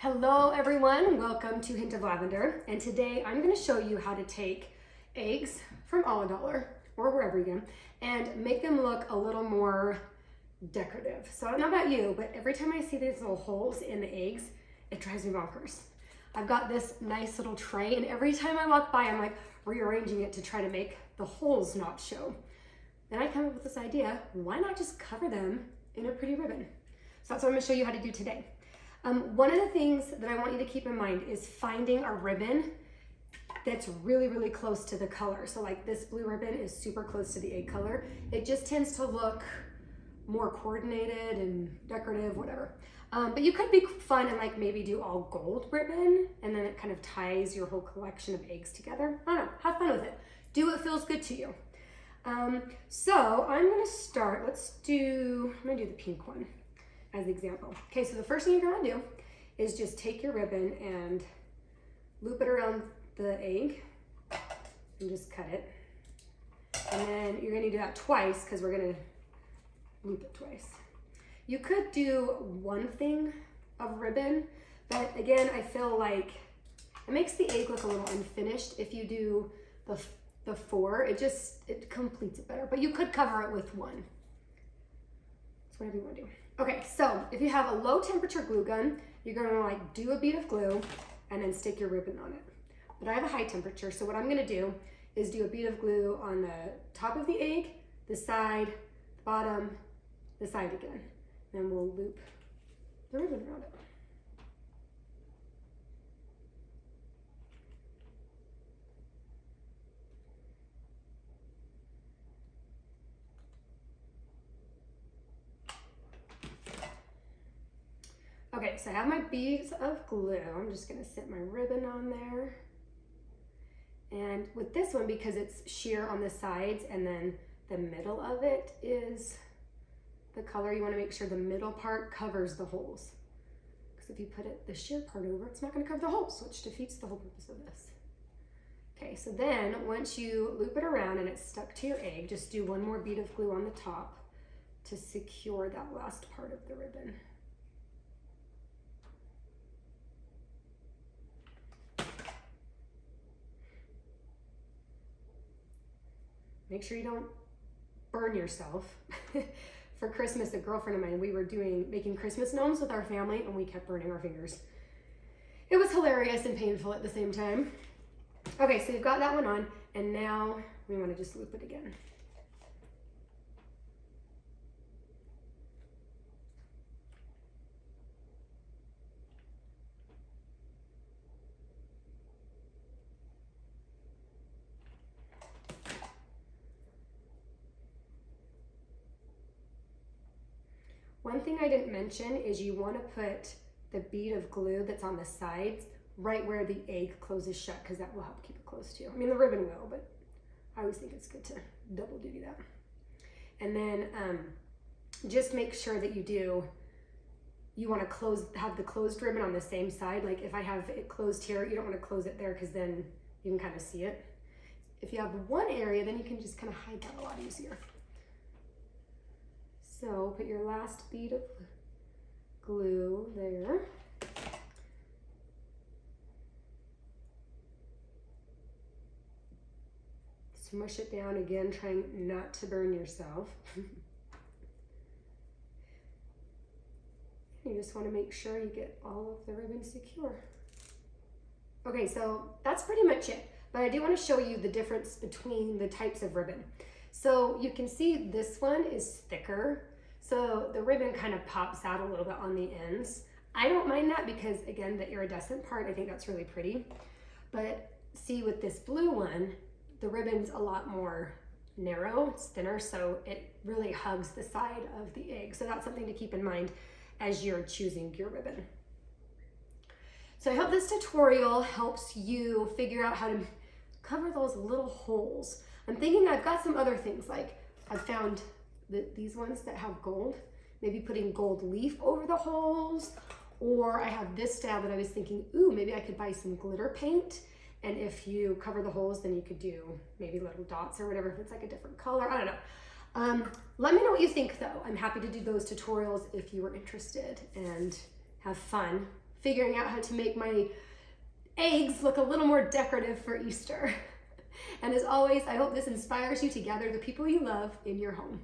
Hello everyone, welcome to Hint of Lavender, and today I'm going to show you how to take eggs from $1 or wherever you get them and make them look a little more decorative. So I don't know about you, but every time I see these little holes in the eggs, it drives me bonkers. I've got this nice little tray, and every time I walk by I'm like rearranging it to try to make the holes not show. Then I come up with this idea, why not just cover them in a pretty ribbon? So that's what I'm going to show you how to do today. One of the things that I want you to keep in mind is finding a ribbon that's really, really close to the color. So like this blue ribbon is super close to the egg color. It just tends to look more coordinated and decorative, whatever. But you could be fun and like maybe do all gold ribbon, and then it kind of ties your whole collection of eggs together. I don't know, have fun with it. Do what feels good to you. So I'm gonna start, I'm gonna do the pink one as the example. Okay, so the first thing you're gonna do is just take your ribbon and loop it around the egg and just cut it. And then you're gonna do that twice because we're gonna loop it twice. You could do one thing of ribbon, but again, I feel like it makes the egg look a little unfinished. If you do the four, it completes it better, but you could cover it with one. It's whatever you wanna do. Okay, so if you have a low temperature glue gun, you're gonna like do a bead of glue and then stick your ribbon on it. But I have a high temperature, so what I'm gonna do is do a bead of glue on the top of the egg, the side, the bottom, the side again. Then we'll loop the ribbon around it. Okay, so I have my beads of glue. I'm just gonna sit my ribbon on there. And with this one, because it's sheer on the sides and then the middle of it is the color, you wanna make sure the middle part covers the holes. Because if you put the sheer part over, it's not gonna cover the holes, which defeats the whole purpose of this. Okay, so then once you loop it around and it's stuck to your egg, just do one more bead of glue on the top to secure that last part of the ribbon. Make sure you don't burn yourself. For Christmas, a girlfriend of mine, we were making Christmas gnomes with our family, and we kept burning our fingers. It was hilarious and painful at the same time. Okay, so you've got that one on, and now we want to just loop it again. One thing I didn't mention is you want to put the bead of glue that's on the sides right where the egg closes shut, because that will help keep it close too. I mean, the ribbon will, but I always think it's good to double duty that. And then just make sure that you want to have the closed ribbon on the same side. Like if I have it closed here, you don't want to close it there because then you can kind of see it. If you have one area, then you can just kind of hide that a lot easier. So put your last bead of glue there. Smush it down again, trying not to burn yourself. You just want to make sure you get all of the ribbon secure. Okay, so that's pretty much it. But I do want to show you the difference between the types of ribbon. So you can see this one is thicker. So the ribbon kind of pops out a little bit on the ends. I don't mind that because again, the iridescent part, I think that's really pretty. But see with this blue one, the ribbon's a lot more narrow, it's thinner, so it really hugs the side of the egg. So that's something to keep in mind as you're choosing your ribbon. So I hope this tutorial helps you figure out how to cover those little holes. I'm thinking I've got some other things, like I've found these ones that have gold, maybe putting gold leaf over the holes, or I have this style that I was thinking, ooh, maybe I could buy some glitter paint, and if you cover the holes, then you could do maybe little dots or whatever if it's like a different color. I don't know. Let me know what you think though. I'm happy to do those tutorials if you were interested, and have fun figuring out how to make my eggs look a little more decorative for Easter. And as always, I hope this inspires you to gather the people you love in your home.